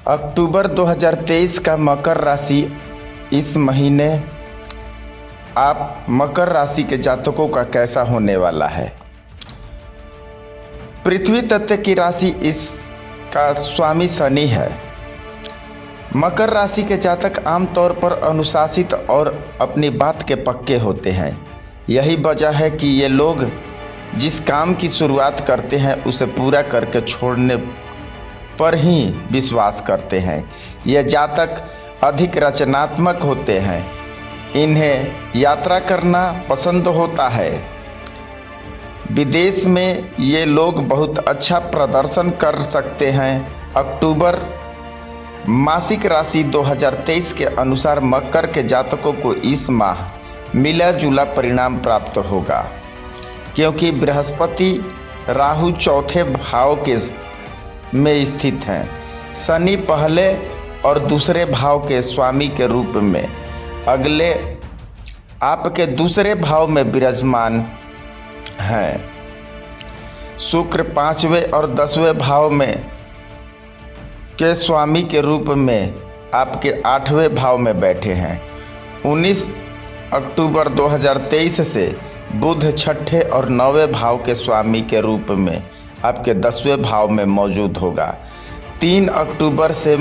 अक्टूबर 2023 का मकर राशि। इस महीने आप मकर राशि के जातकों का कैसा होने वाला है। पृथ्वी तत्व की राशि इसका स्वामी शनि है। मकर राशि के जातक आमतौर पर अनुशासित और अपनी बात के पक्के होते हैं। यही वजह है कि ये लोग जिस काम की शुरुआत करते हैं उसे पूरा करके छोड़ने पर ही विश्वास करते हैं। ये जातक अधिक रचनात्मक होते हैं। इन्हें यात्रा करना पसंद होता है। विदेश में ये लोग बहुत अच्छा प्रदर्शन कर सकते हैं। अक्टूबर मासिक राशि 2023 के अनुसार मकर के जातकों को इस माह मिला जुला परिणाम प्राप्त होगा, क्योंकि बृहस्पति राहु चौथे भाव के में स्थित हैं। शनि पहले और दूसरे भाव के स्वामी के रूप में अगले आपके दूसरे भाव में विराजमान हैं। शुक्र पांचवें और 10वें भाव में के स्वामी के रूप में आपके 8वें भाव में बैठे हैं। 19 अक्टूबर 2023 से बुध छठे और 9वें भाव के स्वामी के रूप में आपके 10वें भाव में मौजूद होगा। 3 अक्टूबर से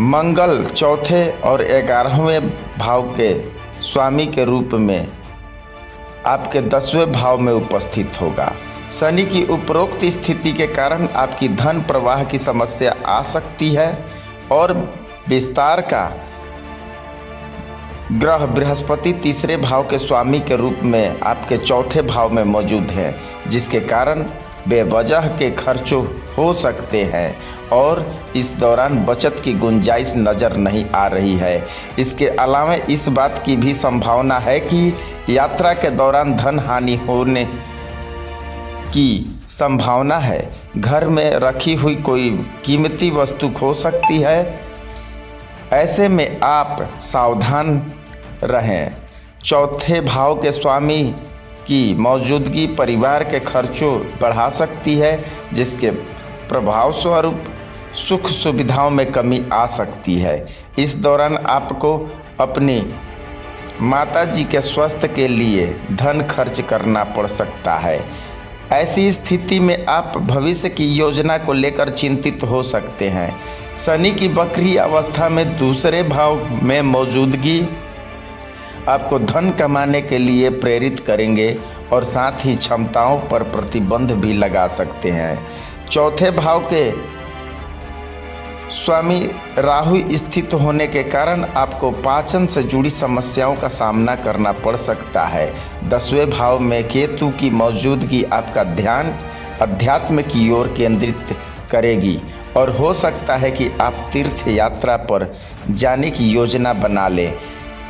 मंगल चौथे और 11वें भाव के स्वामी के रूप में आपके 10वें भाव में उपस्थित होगा। शनि की उपरोक्त स्थिति के कारण आपकी धन प्रवाह की समस्या आ सकती है और विस्तार का ग्रह बृहस्पति तीसरे भाव के स्वामी के रूप में आपके चौथे भाव में मौजूद है, जिसके कारण बेवजह के खर्च हो सकते हैं और इस दौरान बचत की गुंजाइश नज़र नहीं आ रही है। इसके अलावा इस बात की भी संभावना है कि यात्रा के दौरान धन हानि होने की संभावना है। घर में रखी हुई कोई कीमती वस्तु खो सकती है। ऐसे में आप सावधान रहें। चौथे भाव के स्वामी की मौजूदगी परिवार के खर्चों बढ़ा सकती है, जिसके प्रभाव स्वरूप सुख सुविधाओं में कमी आ सकती है। इस दौरान आपको अपनी माताजी के स्वास्थ्य के लिए धन खर्च करना पड़ सकता है। ऐसी स्थिति में आप भविष्य की योजना को लेकर चिंतित हो सकते हैं। शनि की वक्री अवस्था में दूसरे भाव में मौजूदगी आपको धन कमाने के लिए प्रेरित करेंगे और साथ ही क्षमताओं पर प्रतिबंध भी लगा सकते हैं। चौथे भाव के स्वामी राहु स्थित होने के कारण आपको पाचन से जुड़ी समस्याओं का सामना करना पड़ सकता है। 10वें भाव में केतु की मौजूदगी आपका ध्यान अध्यात्म की ओर केंद्रित करेगी और हो सकता है कि आप तीर्थ यात्रा पर जाने की योजना बना लें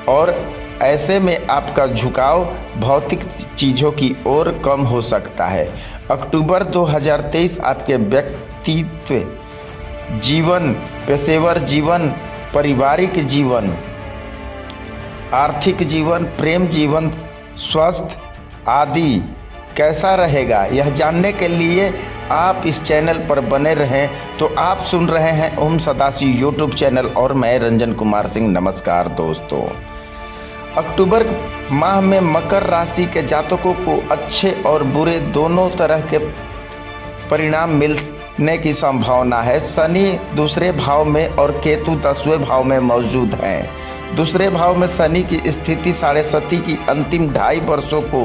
और ऐसे में आपका झुकाव भौतिक चीज़ों की ओर कम हो सकता है। अक्टूबर 2023 आपके व्यक्तित्व जीवन, पेशेवर जीवन, पारिवारिक जीवन, आर्थिक जीवन, प्रेम जीवन, स्वास्थ्य आदि कैसा रहेगा, यह जानने के लिए आप इस चैनल पर बने रहें। तो आप सुन रहे हैं ओम सदाशिव यूट्यूब चैनल और मैं रंजन कुमार सिंह। नमस्कार दोस्तों। अक्टूबर माह में मकर राशि के जातकों को अच्छे और बुरे दोनों तरह के परिणाम मिलने की संभावना है। शनि दूसरे भाव में और केतु 10वें भाव में मौजूद हैं। दूसरे भाव में शनि की स्थिति 7.5 की अंतिम 2.5 वर्षों को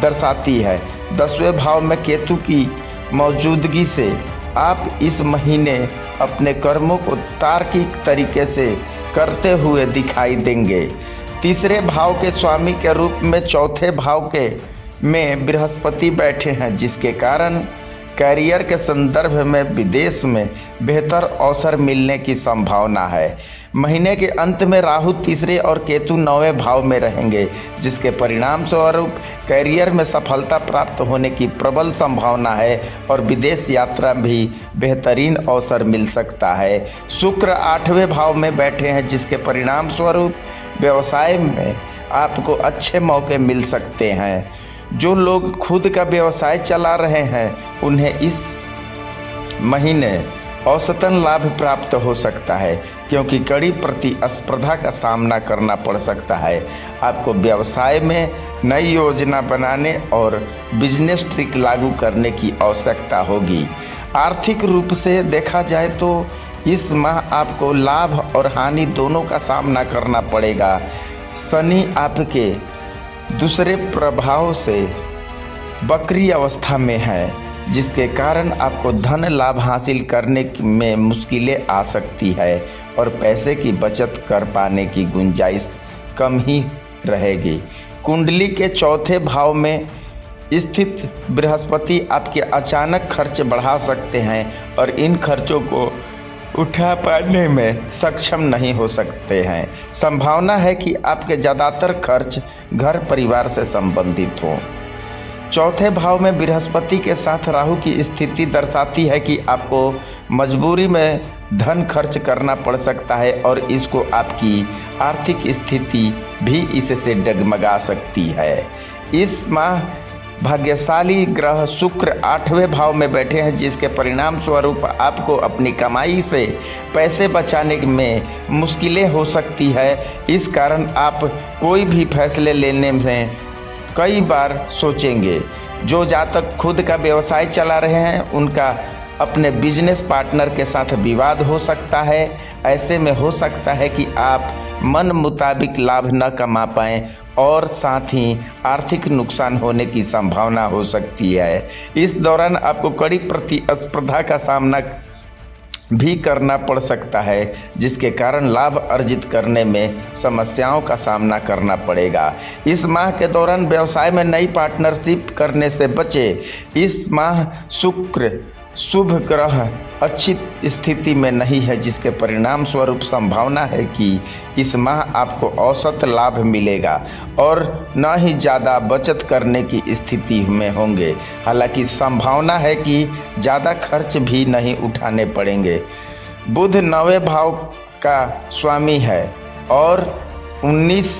दर्शाती है। 10वें भाव में केतु की मौजूदगी से आप इस महीने अपने कर्मों को तार्किक तरीके से करते हुए दिखाई देंगे। तीसरे भाव के स्वामी के रूप में चौथे भाव के में बृहस्पति बैठे हैं, जिसके कारण कैरियर के संदर्भ में विदेश में बेहतर अवसर मिलने की संभावना है। महीने के अंत में राहु तीसरे और केतु 9वें भाव में रहेंगे, जिसके परिणाम स्वरूप कैरियर में सफलता प्राप्त होने की प्रबल संभावना है और विदेश यात्रा भी बेहतरीन अवसर मिल सकता है। शुक्र 8वें भाव में बैठे हैं, जिसके परिणाम स्वरूप व्यवसाय में आपको अच्छे मौके मिल सकते हैं। जो लोग खुद का व्यवसाय चला रहे हैं उन्हें इस महीने औसतन लाभ प्राप्त हो सकता है, क्योंकि कड़ी प्रतिस्पर्धा का सामना करना पड़ सकता है। आपको व्यवसाय में नई योजना बनाने और बिजनेस ट्रिक लागू करने की आवश्यकता होगी। आर्थिक रूप से देखा जाए तो इस माह आपको लाभ और हानि दोनों का सामना करना पड़ेगा। शनि आपके दूसरे प्रभाव से वक्री अवस्था में है, जिसके कारण आपको धन लाभ हासिल करने में मुश्किलें आ सकती है और पैसे की बचत कर पाने की गुंजाइश कम ही रहेगी। कुंडली के चौथे भाव में स्थित बृहस्पति आपके अचानक खर्च बढ़ा सकते हैं और इन खर्चों को उठा पाने में सक्षम नहीं हो सकते हैं। संभावना है कि आपके ज़्यादातर खर्च घर परिवार से संबंधित हों। चौथे भाव में बृहस्पति के साथ राहु की स्थिति दर्शाती है कि आपको मजबूरी में धन खर्च करना पड़ सकता है और इसको आपकी आर्थिक स्थिति भी इससे डगमगा सकती है। इस माह भाग्यशाली ग्रह शुक्र 8वें भाव में बैठे हैं, जिसके परिणाम स्वरूप आपको अपनी कमाई से पैसे बचाने में मुश्किलें हो सकती है। इस कारण आप कोई भी फैसले लेने में कई बार सोचेंगे। जो जातक खुद का व्यवसाय चला रहे हैं उनका अपने बिजनेस पार्टनर के साथ विवाद हो सकता है। ऐसे में हो सकता है कि आप मन मुताबिक लाभ न कमा पाएं और साथ ही आर्थिक नुकसान होने की संभावना हो सकती है। इस दौरान आपको कड़ी प्रतिस्पर्धा का सामना भी करना पड़ सकता है, जिसके कारण लाभ अर्जित करने में समस्याओं का सामना करना पड़ेगा। इस माह के दौरान व्यवसाय में नई पार्टनरशिप करने से बचे। इस माह शुक्र शुभ ग्रह अच्छी स्थिति में नहीं है, जिसके परिणाम स्वरूप संभावना है कि इस माह आपको औसत लाभ मिलेगा और न ही ज़्यादा बचत करने की स्थिति में होंगे। हालांकि संभावना है कि ज़्यादा खर्च भी नहीं उठाने पड़ेंगे। बुध 9वें भाव का स्वामी है और 19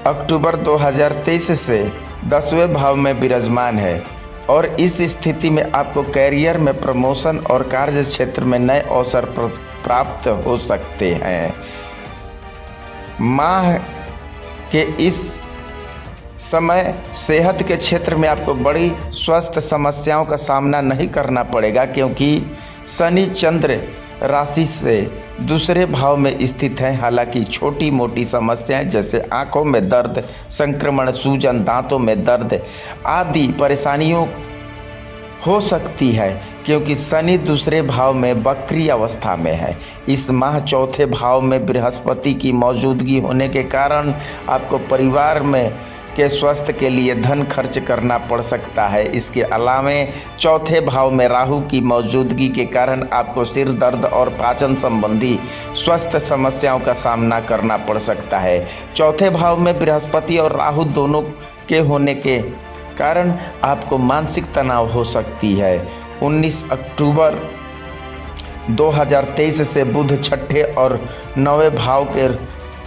अक्टूबर 2023 से 10वें भाव में विराजमान है और इस स्थिति में आपको कैरियर में प्रमोशन और कार्य क्षेत्र में नए अवसर प्राप्त हो सकते हैं। माह के इस समय सेहत के क्षेत्र में आपको बड़ी स्वास्थ्य समस्याओं का सामना नहीं करना पड़ेगा, क्योंकि शनि चंद्र राशि से दूसरे भाव में स्थित है। हालांकि छोटी मोटी समस्याएं जैसे आंखों में दर्द, संक्रमण, सूजन, दांतों में दर्द आदि परेशानियों हो सकती है, क्योंकि शनि दूसरे भाव में वक्री अवस्था में है। इस माह चौथे भाव में बृहस्पति की मौजूदगी होने के कारण आपको परिवार में के स्वास्थ्य के लिए धन खर्च करना पड़ सकता है। इसके अलावा चौथे भाव में राहु की मौजूदगी के कारण आपको सिर दर्द और पाचन संबंधी स्वास्थ्य समस्याओं का सामना करना पड़ सकता है। चौथे भाव में बृहस्पति और राहु दोनों के होने के कारण आपको मानसिक तनाव हो सकती है। 19 अक्टूबर 2023 से बुध छठे और 9वें भाव के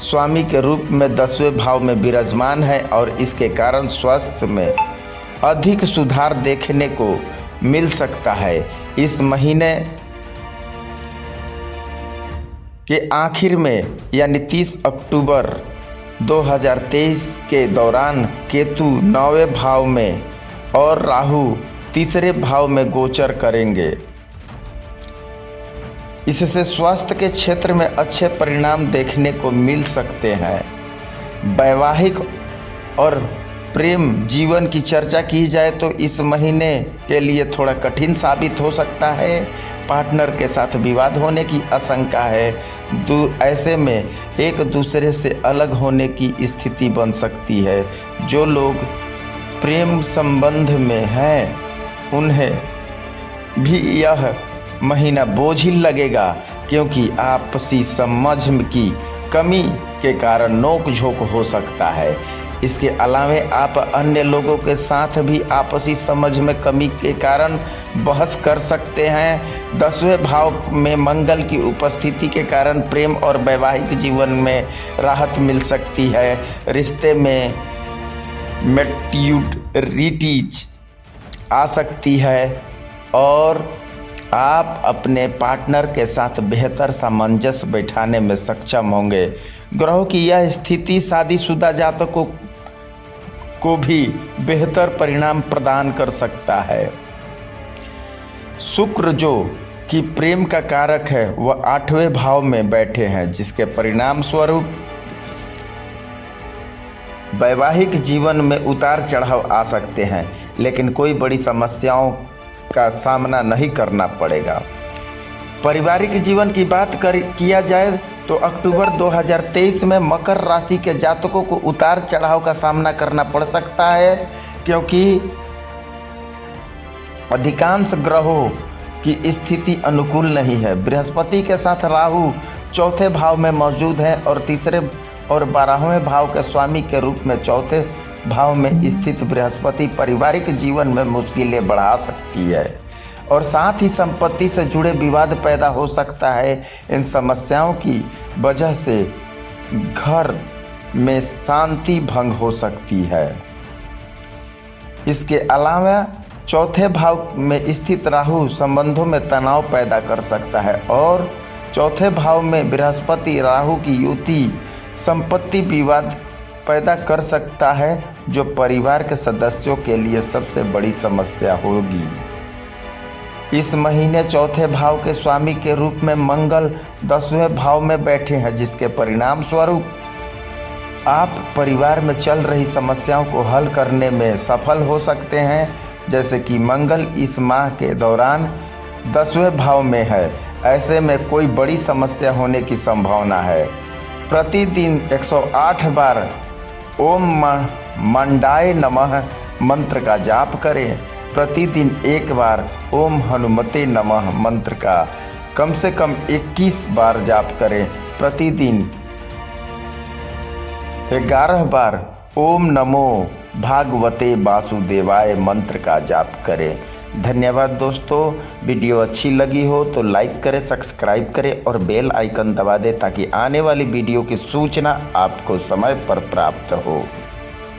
स्वामी के रूप में 10वें भाव में विराजमान है और इसके कारण स्वास्थ्य में अधिक सुधार देखने को मिल सकता है। इस महीने के आखिर में यानी 30 अक्टूबर 2023 के दौरान केतु 9वें भाव में और राहु तीसरे भाव में गोचर करेंगे। इससे स्वास्थ्य के क्षेत्र में अच्छे परिणाम देखने को मिल सकते हैं। वैवाहिक और प्रेम जीवन की चर्चा की जाए तो इस महीने के लिए थोड़ा कठिन साबित हो सकता है। पार्टनर के साथ विवाद होने की आशंका है। ऐसे में एक दूसरे से अलग होने की स्थिति बन सकती है। जो लोग प्रेम संबंध में हैं उन्हें भी यह महीना बोझिल लगेगा, क्योंकि आपसी समझ की कमी के कारण नोक झोंक हो सकता है। इसके अलावा आप अन्य लोगों के साथ भी आपसी समझ में कमी के कारण बहस कर सकते हैं। 10वें भाव में मंगल की उपस्थिति के कारण प्रेम और वैवाहिक जीवन में राहत मिल सकती है। रिश्ते में मैच्योरिटी आ सकती है और आप अपने पार्टनर के साथ बेहतर सामंजस्य बैठाने में सक्षम होंगे। ग्रहों की यह स्थिति शादीशुदा जातकों को भी बेहतर परिणाम प्रदान कर सकता है। शुक्र जो कि प्रेम का कारक है वह 8वें भाव में बैठे हैं, जिसके परिणाम स्वरूप वैवाहिक जीवन में उतार चढ़ाव आ सकते हैं, लेकिन कोई बड़ी समस्याओं का सामना नहीं करना पड़ेगा। पारिवारिक जीवन की बात किया जाए तो अक्टूबर 2023 में मकर राशि के जातकों को उतार चढ़ाव का सामना करना पड़ सकता है, क्योंकि अधिकांश ग्रहों की स्थिति अनुकूल नहीं है। बृहस्पति के साथ राहु चौथे भाव में मौजूद है और तीसरे और 12वें भाव के स्वामी के रूप में चौथे भाव में स्थित बृहस्पति पारिवारिक जीवन में मुश्किलें बढ़ा सकती है और साथ ही संपत्ति से जुड़े विवाद पैदा हो सकता है। इन समस्याओं की वजह से घर में शांति भंग हो सकती है। इसके अलावा चौथे भाव में स्थित राहु संबंधों में तनाव पैदा कर सकता है और चौथे भाव में बृहस्पति राहु की युति संपत्ति विवाद पैदा कर सकता है, जो परिवार के सदस्यों के लिए सबसे बड़ी समस्या होगी। इस महीने चौथे भाव के स्वामी के रूप में मंगल 10वें भाव में बैठे हैं, जिसके परिणाम स्वरूप आप परिवार में चल रही समस्याओं को हल करने में सफल हो सकते हैं। जैसे कि मंगल इस माह के दौरान 10वें भाव में है, ऐसे में कोई बड़ी समस्या होने की संभावना है। प्रतिदिन 108 बार ओम मंडाय नमः मंत्र का जाप करें। प्रतिदिन एक बार ओम हनुमते नमः मंत्र का कम से कम 21 बार जाप करें। प्रतिदिन 11 बार ओम नमो भागवते वासुदेवाय मंत्र का जाप करें। धन्यवाद दोस्तों। वीडियो अच्छी लगी हो तो लाइक करें, सब्सक्राइब करें और बेल आइकन दबा दें ताकि आने वाली वीडियो की सूचना आपको समय पर प्राप्त हो।